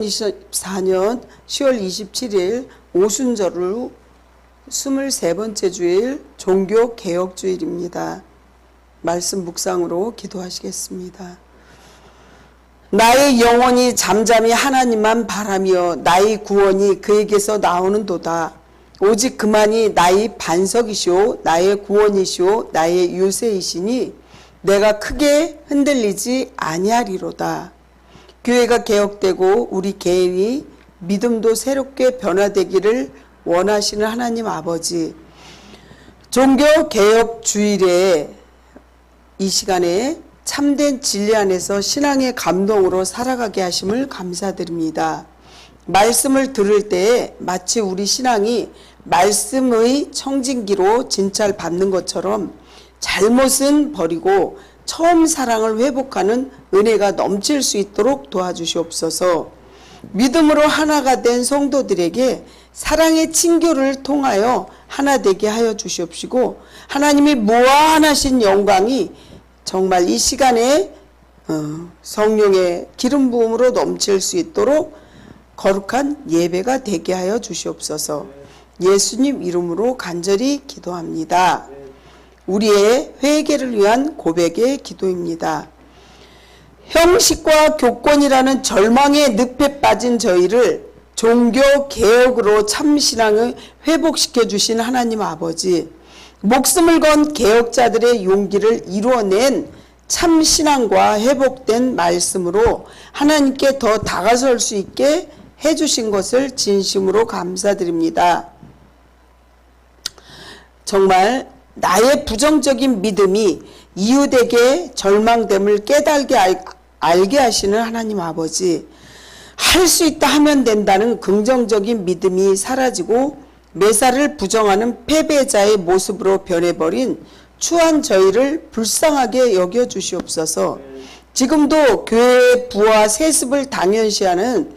2024년 10월 27일 오순절로 23번째 주일 종교개혁주일입니다. 말씀 묵상으로 기도하시겠습니다. 나의 영혼이 잠잠히 하나님만 바라며 나의 구원이 그에게서 나오는도다. 오직 그만이 나의 반석이시오 나의 구원이시오 나의 요새이시니 내가 크게 흔들리지 아니하리로다. 교회가 개혁되고 우리 개인이 믿음도 새롭게 변화되기를 원하시는 하나님 아버지, 종교개혁주일에 이 시간에 참된 진리 안에서 신앙의 감동으로 살아가게 하심을 감사드립니다. 말씀을 들을 때에 마치 우리 신앙이 말씀의 청진기로 진찰받는 것처럼 잘못은 버리고 처음 사랑을 회복하는 은혜가 넘칠 수 있도록 도와주시옵소서. 믿음으로 하나가 된 성도들에게 사랑의 친교를 통하여 하나 되게 하여 주시옵시고, 하나님이 무한하신 영광이 정말 이 시간에 성령의 기름 부음으로 넘칠 수 있도록 거룩한 예배가 되게 하여 주시옵소서. 예수님 이름으로 간절히 기도합니다. 우리의 회개를 위한 고백의 기도입니다. 형식과 교권이라는 절망의 늪에 빠진 저희를 종교개혁으로 참신앙을 회복시켜 주신 하나님 아버지, 목숨을 건 개혁자들의 용기를 이루어낸 참신앙과 회복된 말씀으로 하나님께 더 다가설 수 있게 해주신 것을 진심으로 감사드립니다. 정말 나의 부정적인 믿음이 이웃에게 절망됨을 깨달게 알게 하시는 하나님 아버지, 할 수 있다 하면 된다는 긍정적인 믿음이 사라지고 매사를 부정하는 패배자의 모습으로 변해버린 추한 저희를 불쌍하게 여겨주시옵소서. 지금도 교회의 부와 세습을 당연시하는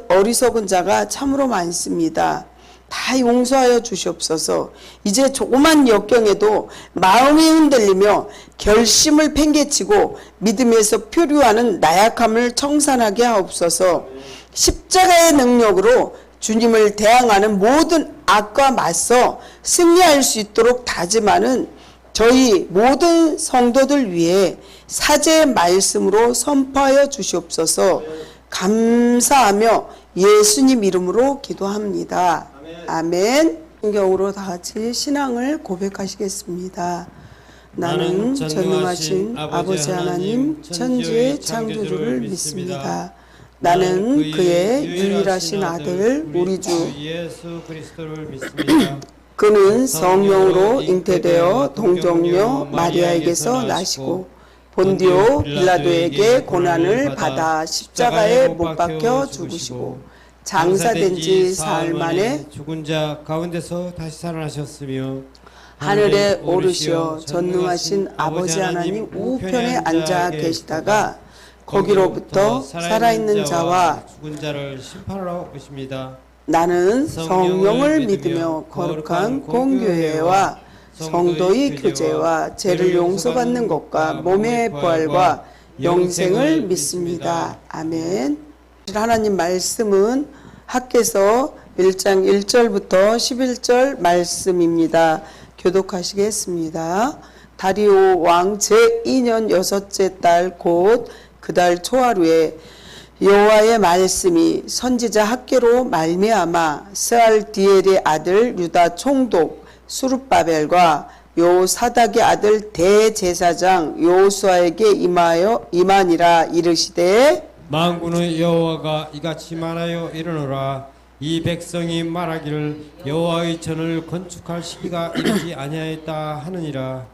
어리석은 자가 참으로 많습니다. 다 용서하여 주시옵소서. 이제 조그만 역경에도 마음이 흔들리며 결심을 팽개치고 믿음에서 표류하는 나약함을 청산하게 하옵소서. 십자가의 능력으로 주님을 대항하는 모든 악과 맞서 승리할 수 있도록 다짐하는 저희 모든 성도들 위해 사제의 말씀으로 선포하여 주시옵소서. 감사하며 예수님 이름으로 기도합니다. 아멘. 성경으로 다 같이 신앙을 고백하시겠습니다. 나는 전능하신 아버지 하나님 천지의 창조주를 믿습니다. 나는 그의 유일하신 아들 우리 주 예수 그리스도를 믿습니다. 그는 성령으로 잉태되어 동정녀 마리아에게서 나시고 본디오 빌라도에게 고난을 받아 십자가에 못 박혀 죽으시고 장사된 지 사흘 만에 죽은 자 가운데서 다시 살아나셨으며 하늘에 오르시어 전능하신 아버지 하나님 우편에 앉아 계시다가 거기로부터 살아있는 자와 죽은 자를 심판하러 오십니다. 나는 성령을 믿으며 거룩한 공교회와 성도의 교제와 죄를 용서받는 것과 몸의 부활과 영생을 믿습니다. 아멘. 하나님 말씀은 학개서 1장 1절부터 11절 말씀입니다. 교독하시겠습니다. 다리오 왕 제2년 6째 달 곧 그 달 초하루에 여호와의 말씀이 선지자 학개로 말미암아 스알디엘의 아들 유다 총독 수룹바벨과 요사닥의 아들 대제사장 요수아에게 임하니라. 이르시되 만군의 여호와가 이같이 말하여 이르노라. 이 백성이 말하기를 여호와의 전을 건축할 시기가 이르지 아니하였다 하느니라.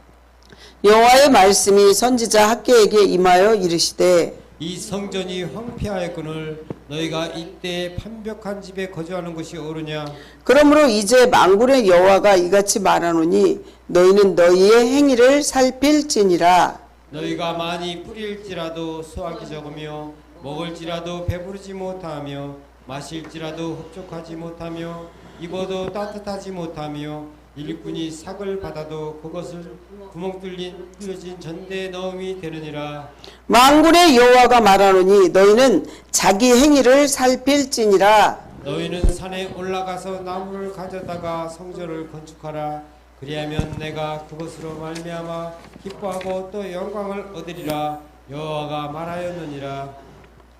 여호와의 말씀이 선지자 학개에게 임하여 이르시되 이 성전이 황폐하였거늘 너희가 이때 판벽한 집에 거주하는 것이 옳으냐. 그러므로 이제 만군의 여호와가 이같이 말하노니 너희는 너희의 행위를 살필지니라. 너희가 많이 뿌릴지라도 수확이 적으며 먹을지라도 배부르지 못하며 마실지라도 흡족하지 못하며 입어도 따뜻하지 못하며 일꾼이 삭을 받아도 그것을 구멍 뚫려진 전대에 넣음이 되느니라. 만군의 여호와가 말하노니 너희는 자기 행위를 살필지니라. 너희는 산에 올라가서 나무를 가져다가 성전을 건축하라. 그리하면 내가 그것으로 말미암아 기뻐하고 또 영광을 얻으리라. 여호와가 말하였느니라.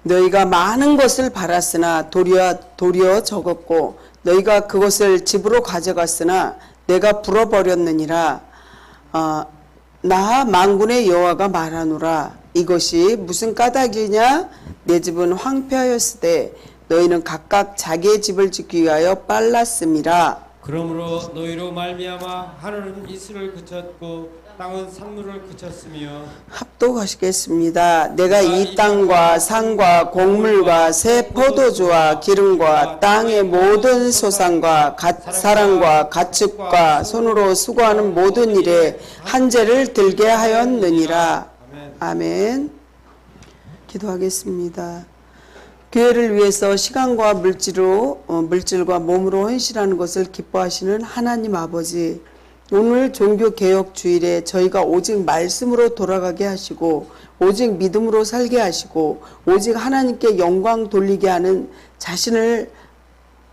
너희가 많은 것을 바랐으나 도리어 적었고 너희가 그것을 집으로 가져갔으나 내가 불어버렸느니라. 나 만군의 여호와가 말하노라. 이것이 무슨 까닭이냐? 내 집은 황폐하였으되 너희는 각각 자기의 집을 짓기 위하여 빨랐음이라. 그러므로 너희로 말미암아 하늘은 이슬을 그쳤고 땅은 산물을 그쳤으며. 합독하시겠습니다. 내가 이 땅과 산과 곡물과 새 포도주와 기름과 땅의 모든 소산과 사람과 가축과 손으로 수고하는 모든 일에 한재를 들게 하였느니라. 아멘. 기도하겠습니다. 교회를 위해서 시간과 물질과 몸으로 헌신하는 것을 기뻐하시는 하나님 아버지, 오늘 종교개혁 주일에 저희가 오직 말씀으로 돌아가게 하시고 오직 믿음으로 살게 하시고 오직 하나님께 영광 돌리게 하는 자신을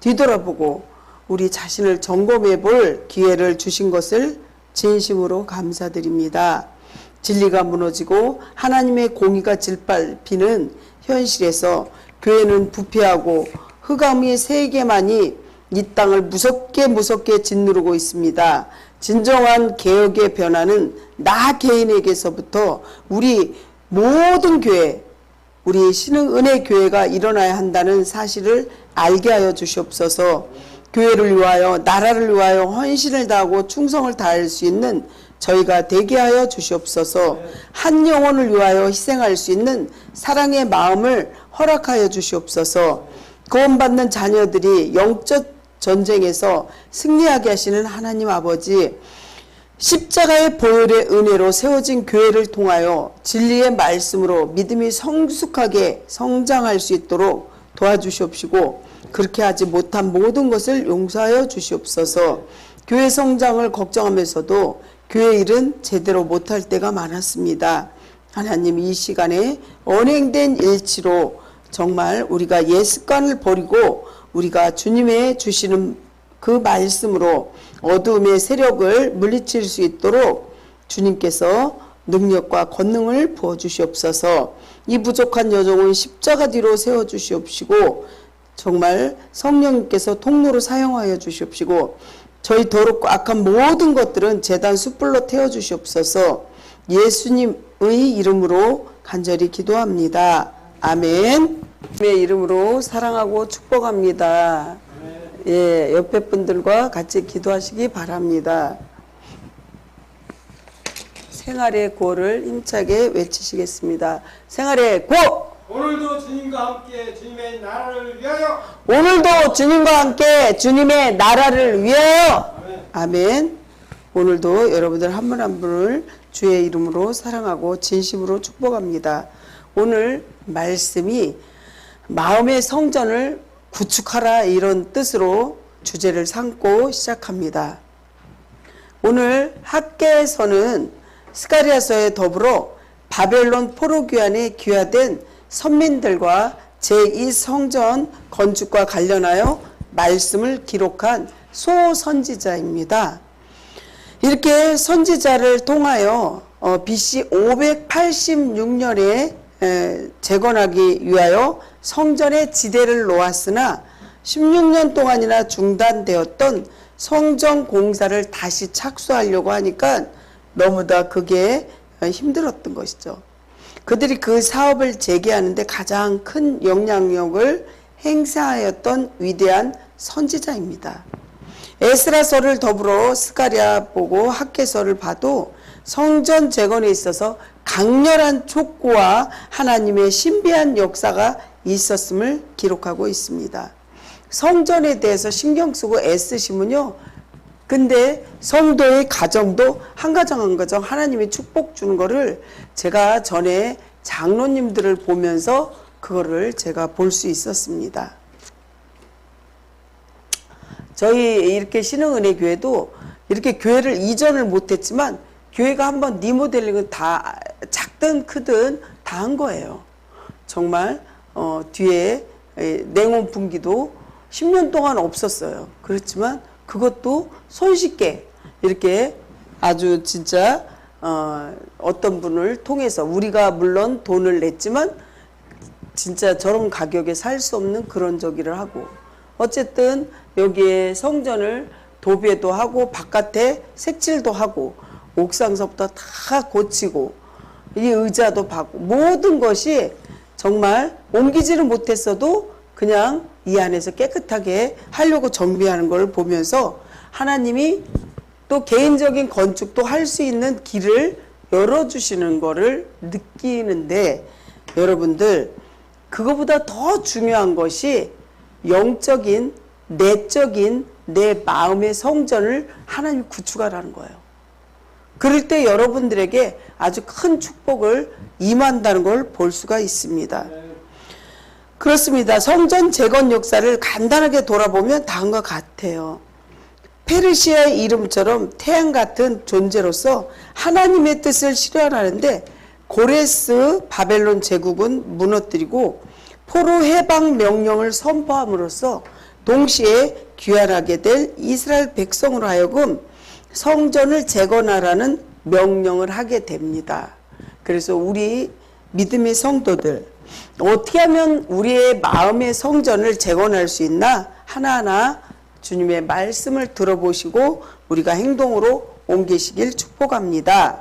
뒤돌아보고 우리 자신을 점검해 볼 기회를 주신 것을 진심으로 감사드립니다. 진리가 무너지고 하나님의 공의가 짓밟히는 현실에서 교회는 부패하고 흑암의 세계만이 이 땅을 무섭게 짓누르고 있습니다. 진정한 개혁의 변화는 나 개인에게서부터 우리 모든 교회, 우리 신흥은혜교회가 일어나야 한다는 사실을 알게 하여 주시옵소서. 교회를 위하여 나라를 위하여 헌신을 다하고 충성을 다할 수 있는 저희가 되게 하여 주시옵소서. 한 영혼을 위하여 희생할 수 있는 사랑의 마음을 허락하여 주시옵소서. 구원받는 자녀들이 영적 전쟁에서 승리하게 하시는 하나님 아버지, 십자가의 보혈의 은혜로 세워진 교회를 통하여 진리의 말씀으로 믿음이 성숙하게 성장할 수 있도록 도와주시옵시고 그렇게 하지 못한 모든 것을 용서하여 주시옵소서. 교회 성장을 걱정하면서도 교회 일은 제대로 못할 때가 많았습니다. 하나님, 이 시간에 언행된 일치로 정말 우리가 옛 습관을 버리고 우리가 주님의 주시는 그 말씀으로 어두움의 세력을 물리칠 수 있도록 주님께서 능력과 권능을 부어주시옵소서. 이 부족한 여종은 십자가 뒤로 세워주시옵시고 정말 성령님께서 통로로 사용하여 주시옵시고 저희 더럽고 악한 모든 것들은 제단 숯불로 태워주시옵소서. 예수님의 이름으로 간절히 기도합니다. 아멘. 주님의 이름으로 사랑하고 축복합니다. 예, 옆에 분들과 같이 기도하시기 바랍니다. 생활의 고를 힘차게 외치시겠습니다. 생활의 고! 오늘도 주님과 함께 주님의 나라를 위하여. 오늘도 주님과 함께 주님의 나라를 위하여. 아멘. 오늘도 여러분들 한 분 한 분을 주의 이름으로 사랑하고 진심으로 축복합니다. 오늘 말씀이 마음의 성전을 구축하라 이런 뜻으로 주제를 삼고 시작합니다. 오늘 학계에서는 스가랴서에 더불어 바벨론 포로귀환에 귀화된 선민들과 제2성전 건축과 관련하여 말씀을 기록한 소선지자입니다. 이렇게 선지자를 통하여 BC 586년에 재건하기 위하여 성전의 지대를 놓았으나 16년 동안이나 중단되었던 성전 공사를 다시 착수하려고 하니까 너무나 그게 힘들었던 것이죠. 그들이 그 사업을 재개하는데 가장 큰 영향력을 행사하였던 위대한 선지자입니다. 에스라서를 더불어 스가랴 보고 학개서를 봐도 성전 재건에 있어서 강렬한 촉구와 하나님의 신비한 역사가 있었음을 기록하고 있습니다. 성전에 대해서 신경 쓰고 애쓰시면요. 근데 성도의 가정도 한 가정 한 가정 하나님이 축복 주는 거를 제가 전에 장로님들을 보면서 그거를 제가 볼 수 있었습니다. 저희 이렇게 신흥은혜교회도 이렇게 교회를 이전을 못했지만 교회가 한번 리모델링은 다 작든 크든 다 한 거예요. 정말 뒤에 냉온 분기도 10년 동안 없었어요. 그렇지만 그것도 손쉽게 이렇게 아주 진짜 어떤 분을 통해서 우리가 물론 돈을 냈지만 진짜 저런 가격에 살 수 없는 그런 저기를 하고 어쨌든 여기에 성전을 도배도 하고 바깥에 색칠도 하고 옥상서부터 다 고치고 이 의자도 받고 모든 것이 정말 옮기지는 못했어도 그냥 이 안에서 깨끗하게 하려고 정비하는 걸 보면서 하나님이 또 개인적인 건축도 할 수 있는 길을 열어주시는 거를 느끼는데 여러분들 그거보다 더 중요한 것이 영적인 내적인 내 마음의 성전을 하나님이 구축하라는 거예요. 그럴 때 여러분들에게 아주 큰 축복을 임한다는 걸 볼 수가 있습니다. 그렇습니다. 성전 재건 역사를 간단하게 돌아보면 다음과 같아요. 페르시아의 이름처럼 태양 같은 존재로서 하나님의 뜻을 실현하는데 고레스 바벨론 제국은 무너뜨리고 포로 해방 명령을 선포함으로써 동시에 귀환하게 될 이스라엘 백성으로 하여금 성전을 재건하라는 명령을 하게 됩니다. 그래서 우리 믿음의 성도들 어떻게 하면 우리의 마음의 성전을 재건할 수 있나 하나하나 주님의 말씀을 들어보시고 우리가 행동으로 옮기시길 축복합니다.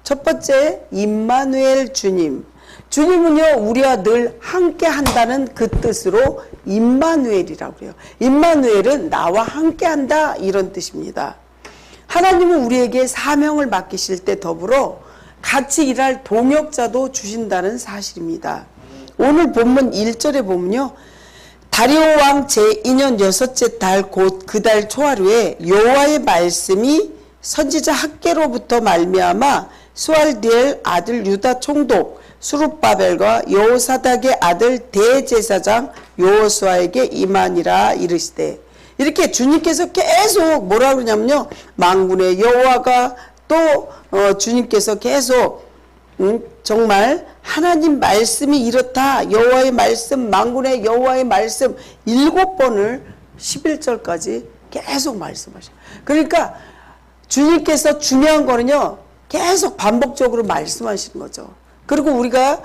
첫 번째 임마누엘 주님. 주님은요 우리와 늘 함께 한다는 그 뜻으로 임마누엘이라고 해요. 임마누엘은 나와 함께 한다 이런 뜻입니다. 하나님은 우리에게 사명을 맡기실 때 더불어 같이 일할 동역자도 주신다는 사실입니다. 오늘 본문 1절에 보면요. 다리오 왕 제2년 6째 달 곧 그 달 초하루에 여호와의 말씀이 선지자 학개로부터 말미암아 수알디엘 아들 유다 총독 수룹바벨과 여호사닥의 아들 대제사장 여호수아에게 임하니라 이르시되 이렇게 주님께서 계속 뭐라 그러냐면요. 만군의 여호와가 또 주님께서 계속 정말 하나님 말씀이 이렇다. 여호와의 말씀, 만군의 여호와의 말씀 7번을 11절까지 계속 말씀하셔요. 그러니까 주님께서 중요한 거는요. 계속 반복적으로 말씀하시는 거죠. 그리고 우리가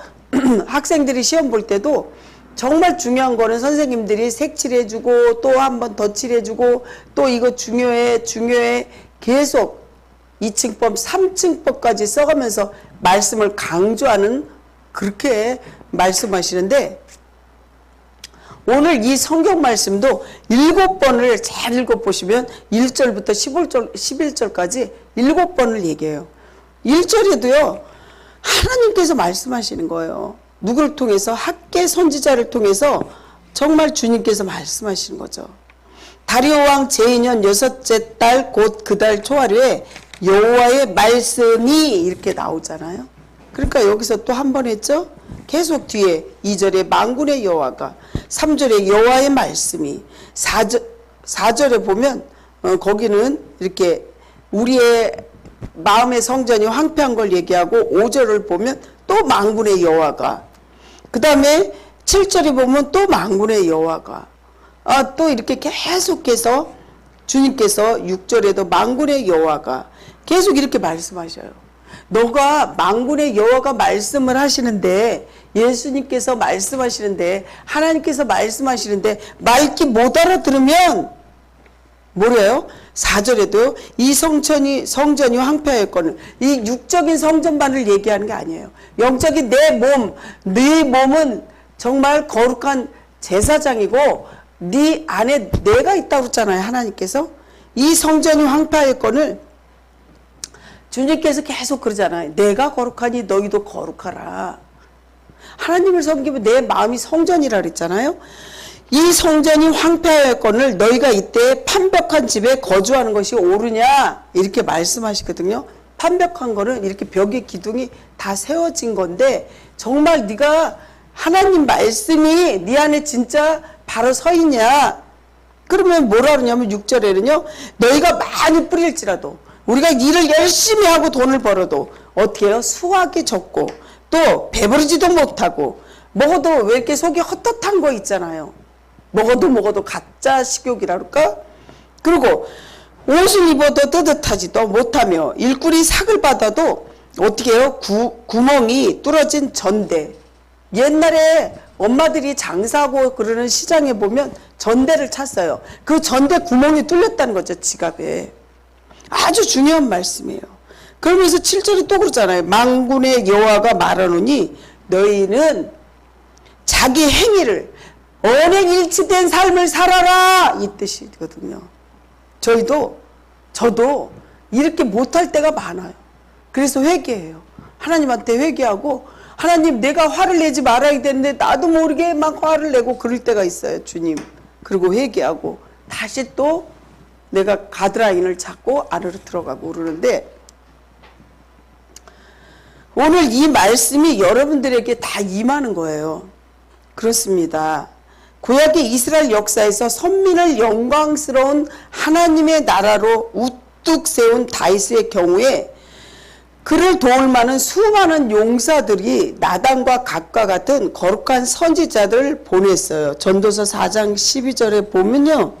학생들이 시험 볼 때도 정말 중요한 거는 선생님들이 색칠해주고 또 한 번 더 칠해주고 또 이거 중요해 계속 2층법 3층법까지 써가면서 말씀을 강조하는 그렇게 말씀하시는데 오늘 이 성경 말씀도 7번을 잘 읽어보시면 1절부터 11절까지 7번을 얘기해요. 1절에도요 하나님께서 말씀하시는 거예요. 누구를 통해서? 학개 선지자를 통해서 정말 주님께서 말씀하시는 거죠. 다리오 왕 제2년 6째 달 곧 그 달 초하루에 여호와의 말씀이 이렇게 나오잖아요. 그러니까 여기서 또 한 번 했죠. 계속 뒤에 2절에 만군의 여호와가 3절에 여호와의 말씀이 4절에 보면 거기는 이렇게 우리의 마음의 성전이 황폐한 걸 얘기하고 5절을 보면 또 만군의 여호와가 그 다음에 7절에 보면 또 만군의 여호와가 또 이렇게 계속해서 주님께서 6절에도 만군의 여호와가 계속 이렇게 말씀하셔요. 너가 만군의 여호와가 말씀을 하시는데 예수님께서 말씀하시는데 하나님께서 말씀하시는데 말기 못 알아들으면 뭐래요? 4절에도 이 성전이 황폐하였거늘 이 육적인 성전만을 얘기하는 게 아니에요. 영적인 내 몸은 정말 거룩한 제사장이고 네 안에 내가 있다고 그랬잖아요. 하나님께서 이 성전이 황폐하였거늘 주님께서 계속 그러잖아요. 내가 거룩하니 너희도 거룩하라. 하나님을 섬기면 내 마음이 성전이라 그랬잖아요. 이 성전이 황폐하였거늘 너희가 이때 판벽한 집에 거주하는 것이 옳으냐 이렇게 말씀하시거든요. 판벽한 거는 이렇게 벽의 기둥이 다 세워진 건데 정말 네가 하나님 말씀이 네 안에 진짜 바로 서 있냐 그러면 뭐라 그러냐면 6절에는요. 너희가 많이 뿌릴지라도 우리가 일을 열심히 하고 돈을 벌어도 어떻게 해요? 수확이 적고 또 배부르지도 못하고 먹어도 왜 이렇게 속이 헛헛한 거 있잖아요. 먹어도 가짜 식욕이라 그럴까? 그리고 옷을 입어도 뜨뜻하지도 못하며 일꾼이 삭을 받아도 어떻게 해요? 구멍이 뚫어진 전대. 옛날에 엄마들이 장사하고 그러는 시장에 보면 전대를 찼어요. 그 전대 구멍이 뚫렸다는 거죠. 지갑에. 아주 중요한 말씀이에요. 그러면서 7절에 또 그러잖아요. 만군의 여호와가 말하노니 너희는 자기 행위를 언행일치된 삶을 살아라 이 뜻이거든요. 저도 이렇게 못할 때가 많아요. 그래서 회개해요. 하나님한테 회개하고 하나님 내가 화를 내지 말아야 되는데 나도 모르게 막 화를 내고 그럴 때가 있어요. 주님. 그리고 회개하고 다시 또 내가 가드라인을 잡고 안으로 들어가고 그러는데 오늘 이 말씀이 여러분들에게 다 임하는 거예요. 그렇습니다. 구약의 이스라엘 역사에서 선민을 영광스러운 하나님의 나라로 우뚝 세운 다윗의 경우에 그를 도울 만한 수많은 용사들이 나단과 갓과 같은 거룩한 선지자들을 보냈어요. 전도서 4장 12절에 보면요.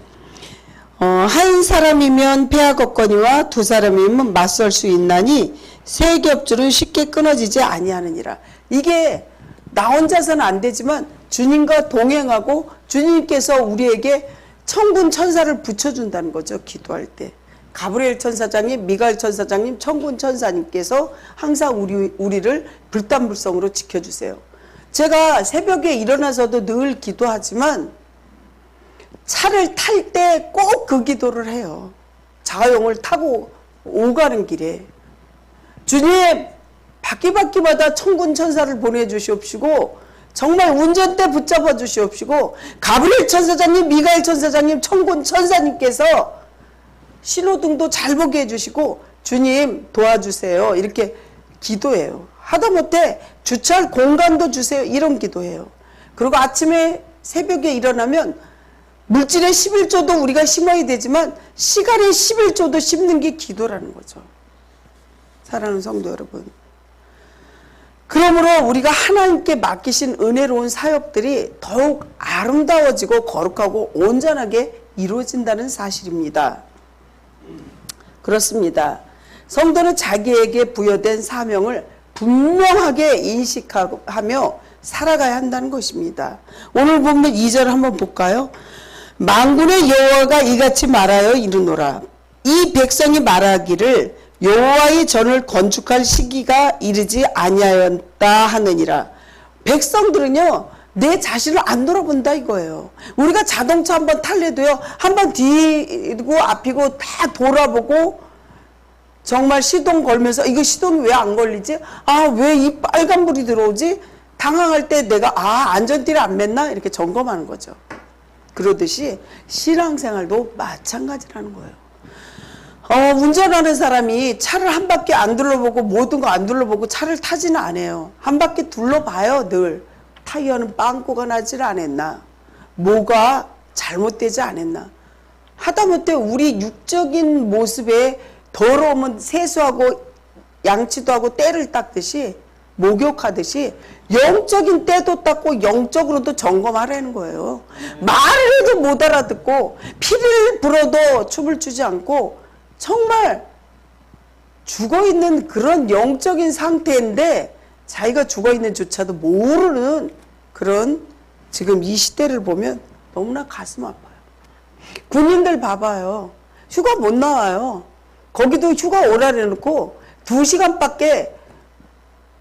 한 사람이면 패하겠거니와 두 사람이면 맞설 수 있나니 세 겹줄은 쉽게 끊어지지 아니하느니라. 이게 나 혼자서는 안 되지만 주님과 동행하고 주님께서 우리에게 천군 천사를 붙여준다는 거죠. 기도할 때. 가브리엘 천사장님, 미가엘 천사장님, 천군 천사님께서 항상 우리를 불단불성으로 지켜주세요. 제가 새벽에 일어나서도 늘 기도하지만 차를 탈 때 꼭 그 기도를 해요. 자가용을 타고 오가는 길에 주님 바퀴바퀴마다 천군 천사를 보내주시옵시고 정말 운전대 붙잡아 주시옵시고 가브리엘 천사장님, 미가엘 천사장님, 천군 천사님께서 신호등도 잘 보게 해주시고 주님 도와주세요. 이렇게 기도해요. 하다못해 주차할 공간도 주세요. 이런 기도해요. 그리고 아침에 새벽에 일어나면 물질의 11조도 우리가 심어야 되지만 시간의 11조도 심는 게 기도라는 거죠. 사랑하는 성도 여러분. 그러므로 우리가 하나님께 맡기신 은혜로운 사역들이 더욱 아름다워지고 거룩하고 온전하게 이루어진다는 사실입니다. 그렇습니다. 성도는 자기에게 부여된 사명을 분명하게 인식하며 살아가야 한다는 것입니다. 오늘 보면 2절 한번 볼까요? 만군의 여호와가 이같이 말하여 이르노라. 이 백성이 말하기를 여호와의 전을 건축할 시기가 이르지 아니하였다 하느니라. 백성들은요 내 자신을 안 돌아본다 이거예요. 우리가 자동차 한번 탈래도요 한번 뒤고 앞이고 다 돌아보고 정말 시동 걸면서 이거 시동이 왜 안 걸리지? 아, 왜 이 빨간불이 들어오지? 당황할 때 내가 안전띠를 안 맸나? 이렇게 점검하는 거죠. 그러듯이 신앙생활도 마찬가지라는 거예요. 운전하는 사람이 차를 한 바퀴 안 둘러보고 모든 거 안 둘러보고 차를 타지는 않아요. 한 바퀴 둘러봐요. 늘 타이어는 빵꾸가 나질 않았나, 뭐가 잘못되지 않았나. 하다못해 우리 육적인 모습에 더러우면 세수하고 양치도 하고 때를 닦듯이 목욕하듯이 영적인 때도 닦고 영적으로도 점검하라는 거예요. 말을 해도 못 알아듣고 피를 불어도 춤을 추지 않고 정말 죽어있는 그런 영적인 상태인데 자기가 죽어있는 조차도 모르는 그런 지금 이 시대를 보면 너무나 가슴 아파요. 군인들 봐봐요. 휴가 못 나와요. 거기도 휴가 오라고 해놓고 2시간밖에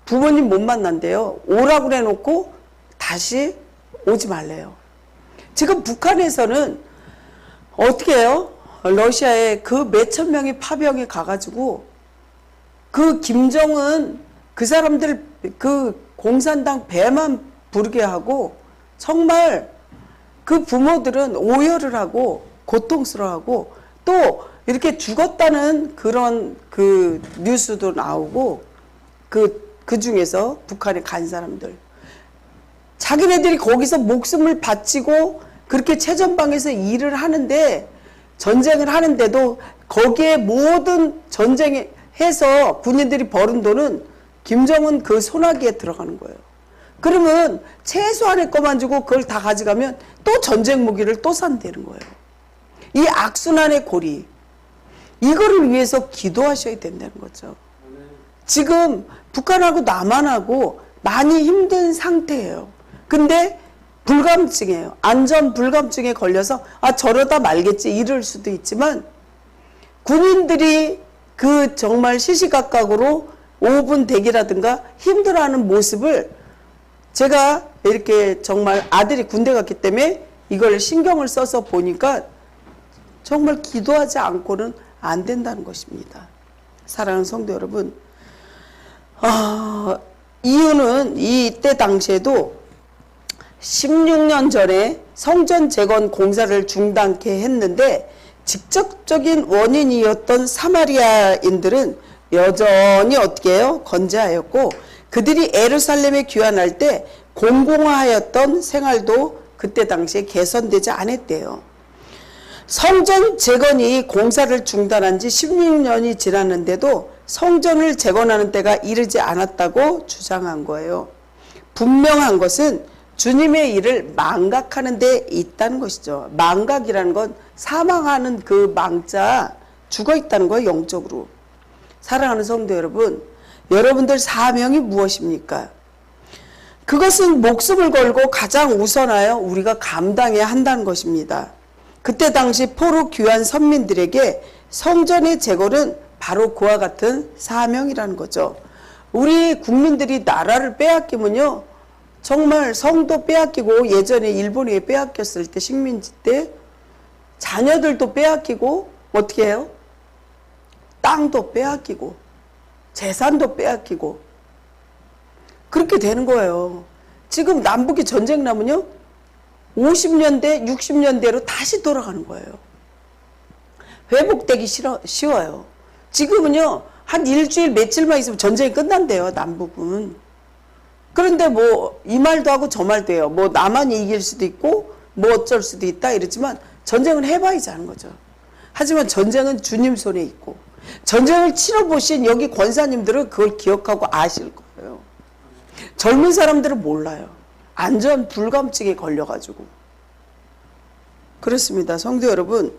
부모님 못 만난대요. 오라고 해놓고 다시 오지 말래요. 지금 북한에서는 어떻게 해요? 러시아에 그 몇천 명이 파병에 가가지고 그 김정은 그 사람들 그 공산당 배만 부르게 하고 정말 그 부모들은 오열을 하고 고통스러워하고 또 이렇게 죽었다는 그런 그 뉴스도 나오고 그 중에서 북한에 간 사람들 자기네들이 거기서 목숨을 바치고 그렇게 최전방에서 일을 하는데 전쟁을 하는데도 거기에 모든 전쟁에 해서 군인들이 버는 돈은 김정은 그 소나기에 들어가는 거예요. 그러면 최소한의 것만 주고 그걸 다 가져가면 또 전쟁 무기를 또 산다는 거예요. 이 악순환의 고리, 이거를 위해서 기도하셔야 된다는 거죠. 지금 북한하고 남한하고 많이 힘든 상태예요. 근데 불감증이에요. 안전 불감증에 걸려서 저러다 말겠지 이럴 수도 있지만 군인들이 그 정말 시시각각으로 5분 대기라든가 힘들어하는 모습을 제가 이렇게 정말 아들이 군대 갔기 때문에 이걸 신경을 써서 보니까 정말 기도하지 않고는 안 된다는 것입니다. 사랑하는 성도 여러분, 이유는 이때 당시에도 16년 전에 성전 재건 공사를 중단케 했는데 직접적인 원인이었던 사마리아인들은 여전히 어떻게 해요? 건재하였고 그들이 예루살렘에 귀환할 때 공공화하였던 생활도 그때 당시에 개선되지 않았대요. 성전 재건이 공사를 중단한 지 16년이 지났는데도 성전을 재건하는 때가 이르지 않았다고 주장한 거예요. 분명한 것은 주님의 일을 망각하는 데 있다는 것이죠. 망각이라는 건 사망하는 그 망자, 죽어 있다는 거예요, 영적으로. 사랑하는 성도 여러분, 여러분들 사명이 무엇입니까? 그것은 목숨을 걸고 가장 우선하여 우리가 감당해야 한다는 것입니다. 그때 당시 포로 귀환 선민들에게 성전의 재건은 바로 그와 같은 사명이라는 거죠. 우리 국민들이 나라를 빼앗기면요, 정말 성도 빼앗기고 예전에 일본에 빼앗겼을 때 식민지 때 자녀들도 빼앗기고 어떻게 해요? 땅도 빼앗기고 재산도 빼앗기고 그렇게 되는 거예요. 지금 남북이 전쟁 나면요 50년대 60년대로 다시 돌아가는 거예요. 회복되기 쉬워요. 지금은요 한 일주일 며칠만 있으면 전쟁이 끝난대요, 남북은. 그런데 뭐 이 말도 하고 저 말도 해요. 뭐 남한이 이길 수도 있고 뭐 어쩔 수도 있다 이러지만 전쟁은 해봐야지 하는 거죠. 하지만 전쟁은 주님 손에 있고 전쟁을 치러보신 여기 권사님들은 그걸 기억하고 아실 거예요. 젊은 사람들은 몰라요. 안전 불감증에 걸려가지고. 그렇습니다. 성도 여러분,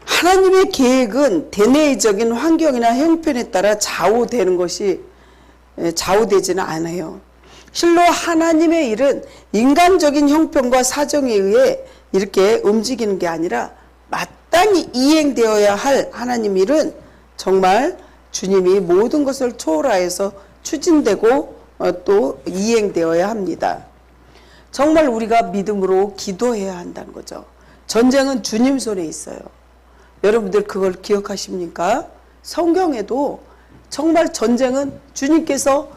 하나님의 계획은 대내적인 환경이나 형편에 따라 좌우되지는 않아요. 실로 하나님의 일은 인간적인 형편과 사정에 의해 이렇게 움직이는 게 아니라 마땅히 이행되어야 할 하나님 일은 정말 주님이 모든 것을 초월하여서 추진되고 또 이행되어야 합니다. 정말 우리가 믿음으로 기도해야 한다는 거죠. 전쟁은 주님 손에 있어요. 여러분들 그걸 기억하십니까? 성경에도 정말 전쟁은 주님께서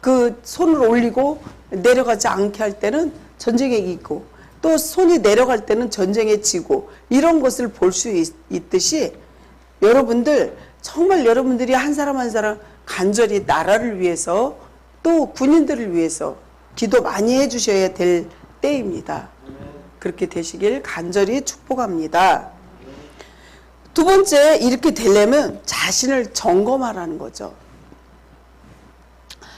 그 손을 올리고 내려가지 않게 할 때는 전쟁에 이기고 또 손이 내려갈 때는 전쟁에 지고 이런 것을 볼 수 있듯이 여러분들 정말 여러분들이 한 사람 한 사람 간절히 나라를 위해서 또 군인들을 위해서 기도 많이 해주셔야 될 때입니다. 그렇게 되시길 간절히 축복합니다. 두 번째, 이렇게 되려면 자신을 점검하라는 거죠.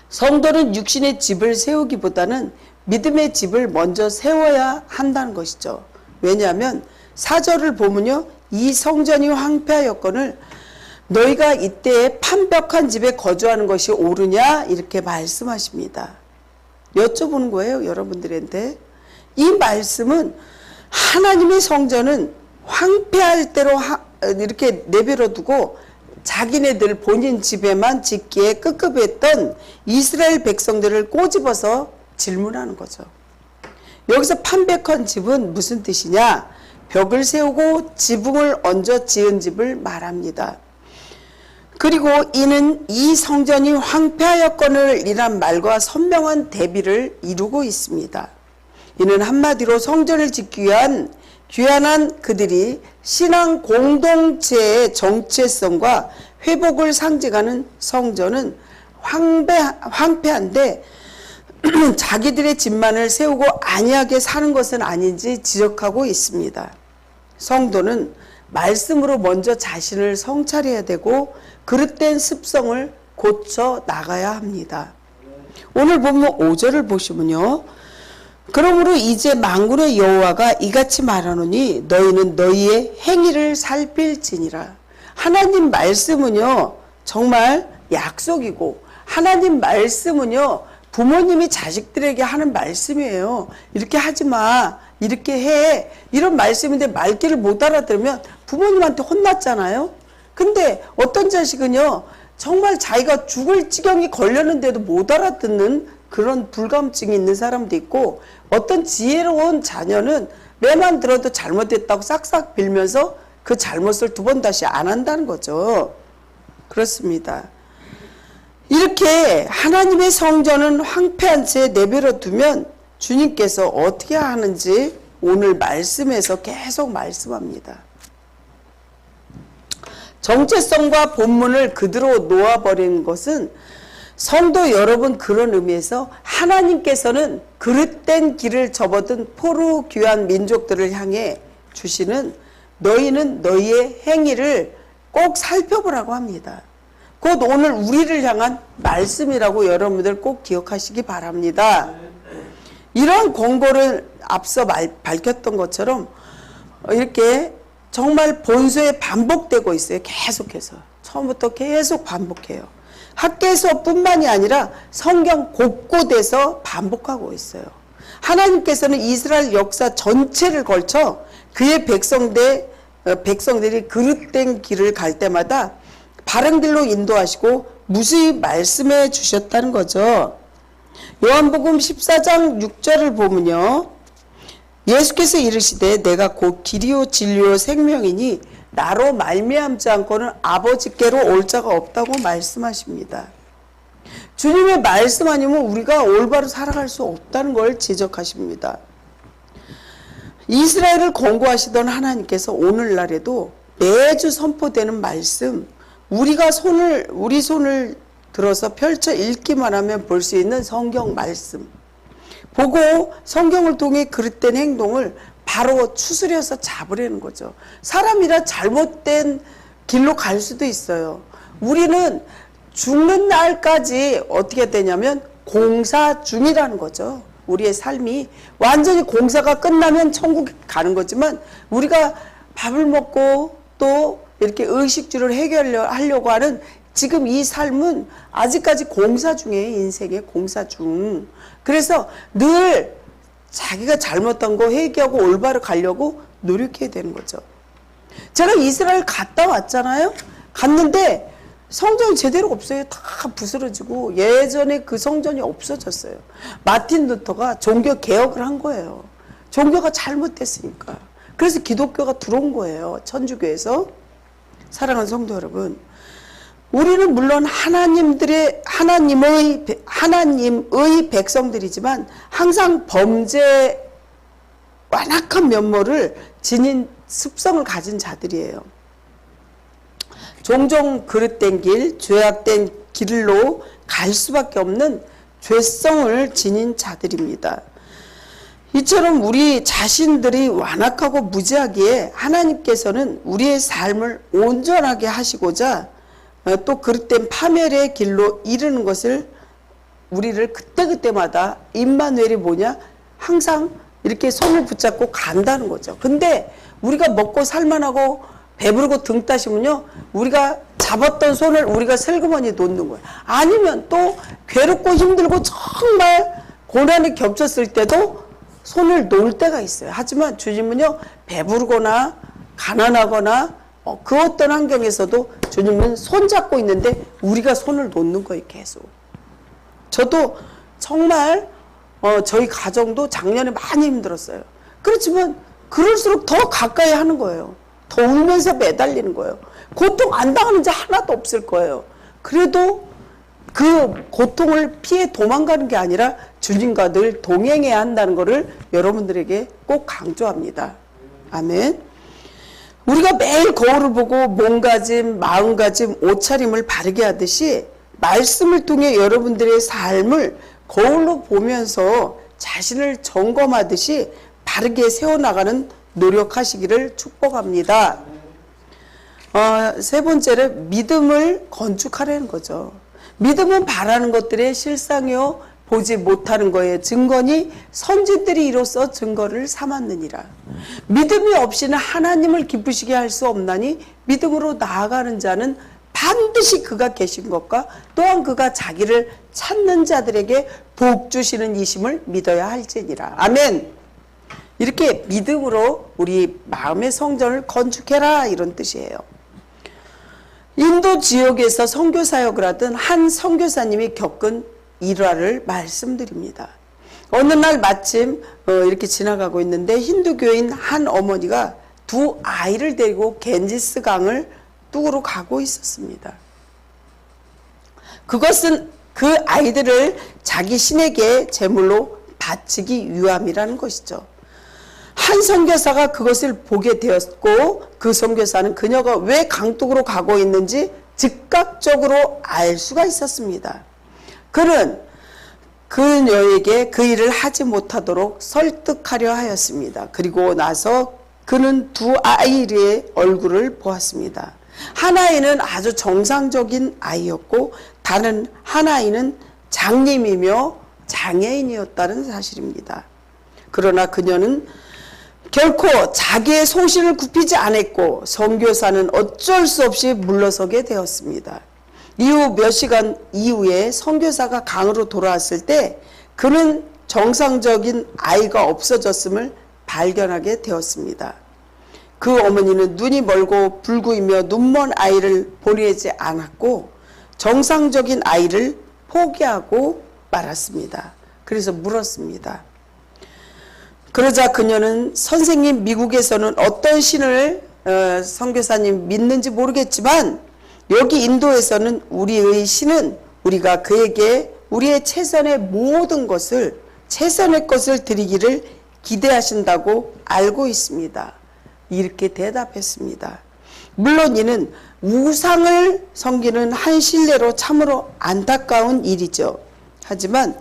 성도는 육신의 집을 세우기보다는 믿음의 집을 먼저 세워야 한다는 것이죠. 왜냐하면 4절을 보면요, 이 성전이 황폐하였거늘 너희가 이때에 판벽한 집에 거주하는 것이 옳으냐 이렇게 말씀하십니다. 여쭤보는 거예요, 여러분들한테. 이 말씀은 하나님의 성전은 황폐할 대로 이렇게 내버려 두고 자기네들 본인 집에만 짓기에 끄급했던 이스라엘 백성들을 꼬집어서 질문하는 거죠. 여기서 판벽한 집은 무슨 뜻이냐? 벽을 세우고 지붕을 얹어 지은 집을 말합니다. 그리고 이는 이 성전이 황폐하였거늘 이란 말과 선명한 대비를 이루고 있습니다. 이는 한마디로 성전을 짓기 위한 귀환한 그들이 신앙 공동체의 정체성과 회복을 상징하는 성전은 황폐한데 자기들의 집만을 세우고 안이하게 사는 것은 아닌지 지적하고 있습니다. 성도는 말씀으로 먼저 자신을 성찰해야 되고 그릇된 습성을 고쳐 나가야 합니다. 오늘 본문 5절을 보시면요. 그러므로 이제 만군의 여호와가 이같이 말하노니 너희는 너희의 행위를 살필지니라. 하나님 말씀은요 정말 약속이고 하나님 말씀은요 부모님이 자식들에게 하는 말씀이에요. 이렇게 하지 마, 이렇게 해, 이런 말씀인데 말귀를 못 알아들으면 부모님한테 혼났잖아요. 근데 어떤 자식은요 정말 자기가 죽을 지경이 걸렸는데도 못 알아듣는 그런 불감증이 있는 사람도 있고, 어떤 지혜로운 자녀는 매만 들어도 잘못했다고 싹싹 빌면서 그 잘못을 두 번 다시 안 한다는 거죠. 그렇습니다. 이렇게 하나님의 성전은 황폐한 채 내버려 두면 주님께서 어떻게 하는지 오늘 말씀에서 계속 말씀합니다. 정체성과 본문을 그대로 놓아버리는 것은 성도 여러분, 그런 의미에서 하나님께서는 그릇된 길을 접어든 포로 귀한 민족들을 향해 주시는 너희는 너희의 행위를 꼭 살펴보라고 합니다. 곧 오늘 우리를 향한 말씀이라고 여러분들 꼭 기억하시기 바랍니다. 이런 권고를 앞서 밝혔던 것처럼 이렇게 정말 본소에 반복되고 있어요. 계속해서. 처음부터 계속 반복해요. 학계에서뿐만이 아니라 성경 곳곳에서 반복하고 있어요. 하나님께서는 이스라엘 역사 전체를 걸쳐 그의 백성들이 그릇된 길을 갈 때마다 바른 길로 인도하시고 무수히 말씀해 주셨다는 거죠. 요한복음 14장 6절을 보면요. 예수께서 이르시되 내가 곧 길이요 진리요 생명이니 나로 말미암지 않고는 아버지께로 올 자가 없다고 말씀하십니다. 주님의 말씀 아니면 우리가 올바로 살아갈 수 없다는 걸 지적하십니다. 이스라엘을 권고하시던 하나님께서 오늘날에도 매주 선포되는 말씀, 우리 손을 들어서 펼쳐 읽기만 하면 볼 수 있는 성경 말씀, 보고 성경을 통해 그릇된 행동을 바로 추스려서 잡으려는 거죠. 사람이라 잘못된 길로 갈 수도 있어요. 우리는 죽는 날까지 어떻게 되냐면 공사 중이라는 거죠. 우리의 삶이 완전히 공사가 끝나면 천국 가는 거지만, 우리가 밥을 먹고 또 이렇게 의식주를 해결하려고 하는 지금 이 삶은 아직까지 공사 중이에요. 인생의 공사 중. 그래서 늘 자기가 잘못한 거 회개하고 올바로 가려고 노력해야 되는 거죠. 제가 이스라엘 갔다 왔잖아요. 갔는데 성전이 제대로 없어요. 다 부스러지고 예전에 그 성전이 없어졌어요. 마틴 루터가 종교 개혁을 한 거예요. 종교가 잘못됐으니까. 그래서 기독교가 들어온 거예요. 천주교에서. 사랑하는 성도 여러분, 우리는 물론 하나님의 백성들이지만 항상 범죄 완악한 면모를 지닌 습성을 가진 자들이에요. 종종 그릇된 길, 죄악된 길로 갈 수밖에 없는 죄성을 지닌 자들입니다. 이처럼 우리 자신들이 완악하고 무지하기에 하나님께서는 우리의 삶을 온전하게 하시고자 또 그릇된 파멸의 길로 이르는 것을 우리를 그때그때마다 임마누엘이 뭐냐? 항상 이렇게 손을 붙잡고 간다는 거죠. 근데 우리가 먹고 살만하고 배부르고 등 따시면요, 우리가 잡았던 손을 우리가 슬그머니 놓는 거예요. 아니면 또 괴롭고 힘들고 정말 고난이 겹쳤을 때도 손을 놓을 때가 있어요. 하지만 주님은요, 배부르거나 가난하거나 그 어떤 환경에서도 주님은 손잡고 있는데 우리가 손을 놓는 거예요. 계속. 저도 정말 저희 가정도 작년에 많이 힘들었어요. 그렇지만 그럴수록 더 가까이 하는 거예요. 더 울면서 매달리는 거예요. 고통 안 당하는 자 하나도 없을 거예요. 그래도 그 고통을 피해 도망가는 게 아니라 주님과 늘 동행해야 한다는 것을 여러분들에게 꼭 강조합니다. 아멘. 우리가 매일 거울을 보고 몸가짐, 마음가짐, 옷차림을 바르게 하듯이 말씀을 통해 여러분들의 삶을 거울로 보면서 자신을 점검하듯이 바르게 세워나가는 노력하시기를 축복합니다. 세 번째는 믿음을 건축하라는 거죠. 믿음은 바라는 것들의 실상이요 보지 못하는 거에 증거니 선진들이 이로써 증거를 삼았느니라. 믿음이 없이는 하나님을 기쁘시게 할 수 없나니 믿음으로 나아가는 자는 반드시 그가 계신 것과 또한 그가 자기를 찾는 자들에게 복 주시는 이심을 믿어야 할지니라. 아멘. 이렇게 믿음으로 우리 마음의 성전을 건축해라 이런 뜻이에요. 인도 지역에서 선교 사역을 하던 한 선교사님이 겪은 일화를 말씀드립니다. 어느 날 마침 이렇게 지나가고 있는데 힌두교인 한 어머니가 두 아이를 데리고 겐지스 강을 뚝으로 가고 있었습니다. 그것은 그 아이들을 자기 신에게 제물로 바치기 위함이라는 것이죠. 한 선교사가 그것을 보게 되었고 그 선교사는 그녀가 왜 강둑으로 가고 있는지 즉각적으로 알 수가 있었습니다. 그는 그녀에게 그 일을 하지 못하도록 설득하려 하였습니다. 그리고 나서 그는 두 아이의 얼굴을 보았습니다. 한 아이는 아주 정상적인 아이였고 다른 한 아이는 장님이며 장애인이었다는 사실입니다. 그러나 그녀는 결코 자기의 소신을 굽히지 않았고 선교사는 어쩔 수 없이 물러서게 되었습니다. 이후 몇 시간 이후에 선교사가 강으로 돌아왔을 때 그는 정상적인 아이가 없어졌음을 발견하게 되었습니다. 그 어머니는 눈이 멀고 불구이며 눈먼 아이를 보내지 않았고 정상적인 아이를 포기하고 말았습니다. 그래서 물었습니다. 그러자 그녀는 선생님, 미국에서는 어떤 신을 선교사님 믿는지 모르겠지만 여기 인도에서는 우리의 신은 우리가 그에게 우리의 최선의 모든 것을 최선의 것을 드리기를 기대하신다고 알고 있습니다. 이렇게 대답했습니다. 물론 이는 우상을 섬기는 한 신뢰로 참으로 안타까운 일이죠. 하지만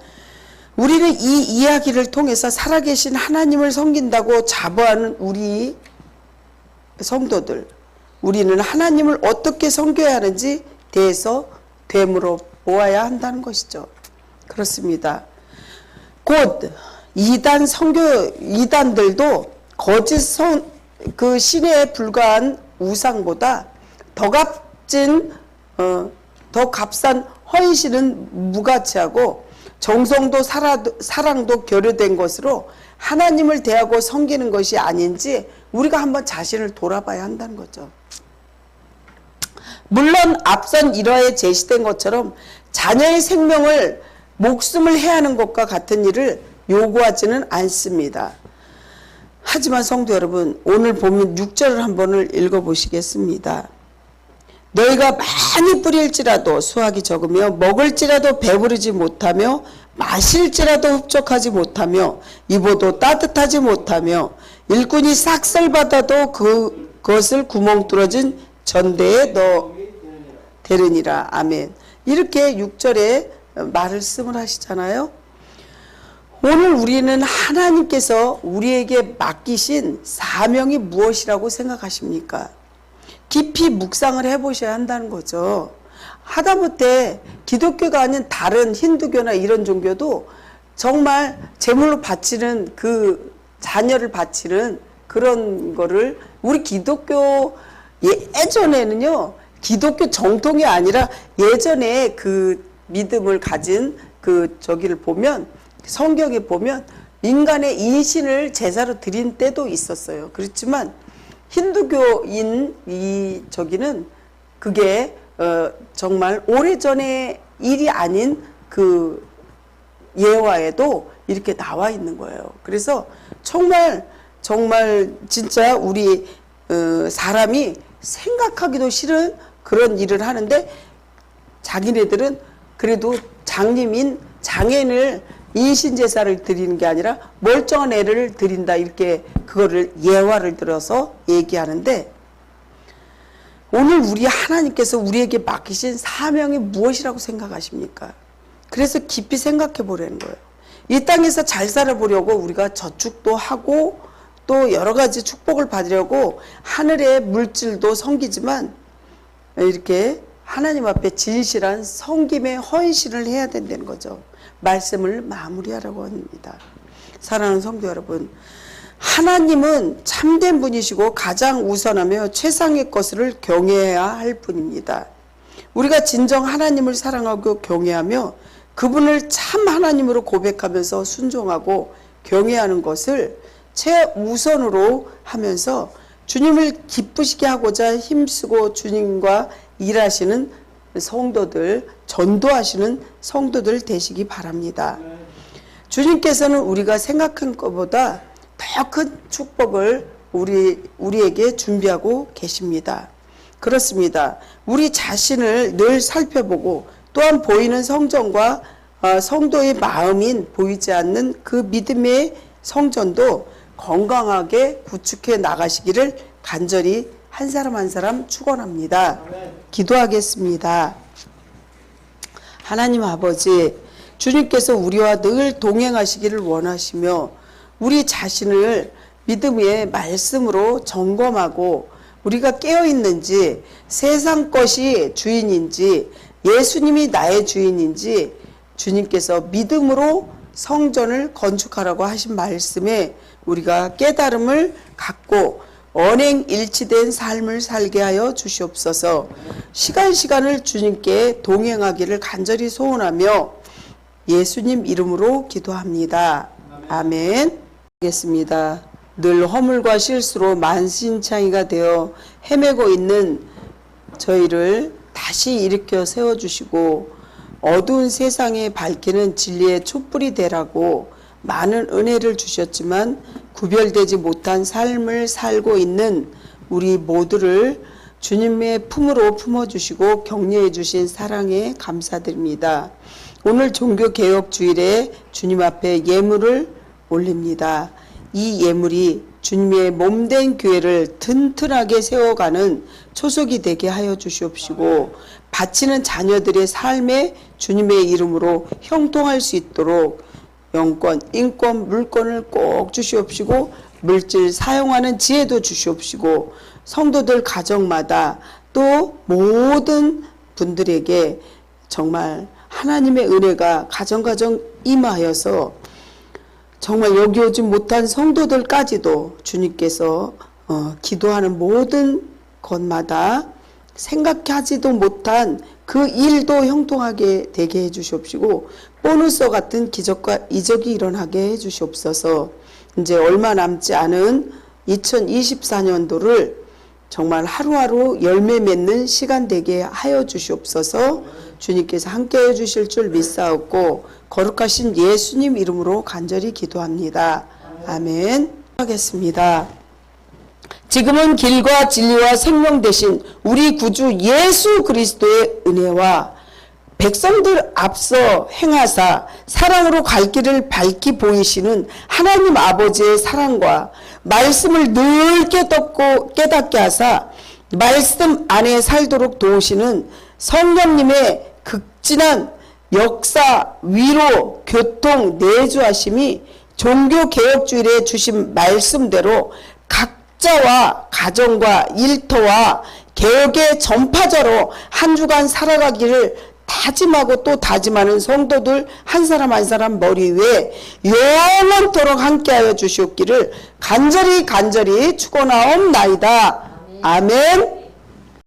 우리는 이 이야기를 통해서 살아계신 하나님을 섬긴다고 자부하는 우리 성도들, 우리는 하나님을 어떻게 섬겨야 하는지 대해서 되물어 보아야 한다는 것이죠. 그렇습니다. 곧 이단들도 거짓 그 신에 불과한 우상보다 더 값싼 헌신은 무가치하고 정성도 사랑도 결여된 것으로 하나님을 대하고 섬기는 것이 아닌지 우리가 한번 자신을 돌아봐야 한다는 거죠. 물론 앞선 일화에 제시된 것처럼 자녀의 생명을 목숨을 해하는 것과 같은 일을 요구하지는 않습니다. 하지만 성도 여러분, 오늘 보면 6절을 한번 읽어보시겠습니다. 너희가 많이 뿌릴지라도 수확이 적으며 먹을지라도 배부르지 못하며 마실지라도 흡족하지 못하며 입어도 따뜻하지 못하며 일꾼이 싹쓸받아도 그것을 구멍 뚫어진 전대에 되느니라. 아멘. 이렇게 6절에 말씀을 하시잖아요. 오늘 우리는 하나님께서 우리에게 맡기신 사명이 무엇이라고 생각하십니까? 깊이 묵상을 해보셔야 한다는 거죠. 하다못해 기독교가 아닌 다른 힌두교나 이런 종교도 정말 제물로 바치는 그 자녀를 바치는 그런 거를 우리 기독교 예전에는요, 기독교 정통이 아니라 예전에 그 믿음을 가진 그 저기를 보면 성경에 보면 인간의 인신을 제사로 드린 때도 있었어요. 그렇지만 힌두교인 저기는 그게 정말 오래전의 일이 아닌 그 예화에도 이렇게 나와 있는 거예요. 그래서 정말 진짜 우리 사람이 생각하기도 싫은 그런 일을 하는데 자기네들은 그래도 장님인 장애인을 인신제사를 드리는 게 아니라 멀쩡한 애를 드린다, 이렇게 그거를 예화를 들어서 얘기하는데, 오늘 우리 하나님께서 우리에게 맡기신 사명이 무엇이라고 생각하십니까? 그래서 깊이 생각해 보라는 거예요. 이 땅에서 잘 살아보려고 우리가 저축도 하고 또 여러 가지 축복을 받으려고 하늘의 물질도 섬기지만 이렇게 하나님 앞에 진실한 섬김의 헌신을 해야 된다는 거죠. 말씀을 마무리하라고 합니다. 사랑하는 성도 여러분, 하나님은 참된 분이시고 가장 우선하며 최상의 것을 경외해야 할 분입니다. 우리가 진정 하나님을 사랑하고 경외하며 그분을 참 하나님으로 고백하면서 순종하고 경외하는 것을 최우선으로 하면서 주님을 기쁘시게 하고자 힘쓰고 주님과 일하시는 성도들, 전도하시는 성도들 되시기 바랍니다. 주님께서는 우리가 생각한 것보다 더 큰 축복을 우리에게 준비하고 계십니다. 그렇습니다. 우리 자신을 늘 살펴보고 또한 보이는 성전과 성도의 마음인 보이지 않는 그 믿음의 성전도 건강하게 구축해 나가시기를 간절히 한 사람 한 사람 축원합니다. 기도하겠습니다. 하나님 아버지, 주님께서 우리와 늘 동행하시기를 원하시며 우리 자신을 믿음의 말씀으로 점검하고 우리가 깨어있는지 세상 것이 주인인지 예수님이 나의 주인인지 주님께서 믿음으로 성전을 건축하라고 하신 말씀에 우리가 깨달음을 갖고 언행일치된 삶을 살게 하여 주시옵소서. 시간을 주님께 동행하기를 간절히 소원하며 예수님 이름으로 기도합니다. 아멘. 하겠습니다. 늘 허물과 실수로 만신창이가 되어 헤매고 있는 저희를 다시 일으켜 세워주시고 어두운 세상에 밝히는 진리의 촛불이 되라고 많은 은혜를 주셨지만 구별되지 못한 삶을 살고 있는 우리 모두를 주님의 품으로 품어주시고 격려해 주신 사랑에 감사드립니다. 오늘 종교개혁주일에 주님 앞에 예물을 올립니다. 이 예물이 주님의 몸된 교회를 튼튼하게 세워가는 초석이 되게 하여 주시옵시고 바치는 자녀들의 삶에 주님의 이름으로 형통할 수 있도록 영권, 인권, 물권을 꼭 주시옵시고 물질 사용하는 지혜도 주시옵시고 성도들 가정마다 또 모든 분들에게 정말 하나님의 은혜가 가정 임하여서 정말 여기 오지 못한 성도들까지도 주님께서 기도하는 모든 것마다 생각하지도 못한 그 일도 형통하게 되게 해주시옵시고 보너스 같은 기적과 이적이 일어나게 해주시옵소서. 이제 얼마 남지 않은 2024년도를 정말 하루하루 열매 맺는 시간 되게 하여 주시옵소서. 주님께서 함께해 주실 줄 믿사옵고 거룩하신 예수님 이름으로 간절히 기도합니다. 아멘. 하겠습니다. 지금은 길과 진리와 생명 되신 우리 구주 예수 그리스도의 은혜와 백성들 앞서 행하사 사랑으로 갈 길을 밝히 보이시는 하나님 아버지의 사랑과 말씀을 늘 깨닫게 하사 말씀 안에 살도록 도우시는 성령님의 극진한 역사, 위로, 교통, 내주하심이 종교개혁주일에 주신 말씀대로 각자와 가정과 일터와 개혁의 전파자로 한 주간 살아가기를 다짐하고 또 다짐하는 성도들 한 사람 한 사람 머리 위에 영원토록 함께하여 주시옵기를 간절히 축원하옵나이다. 아멘.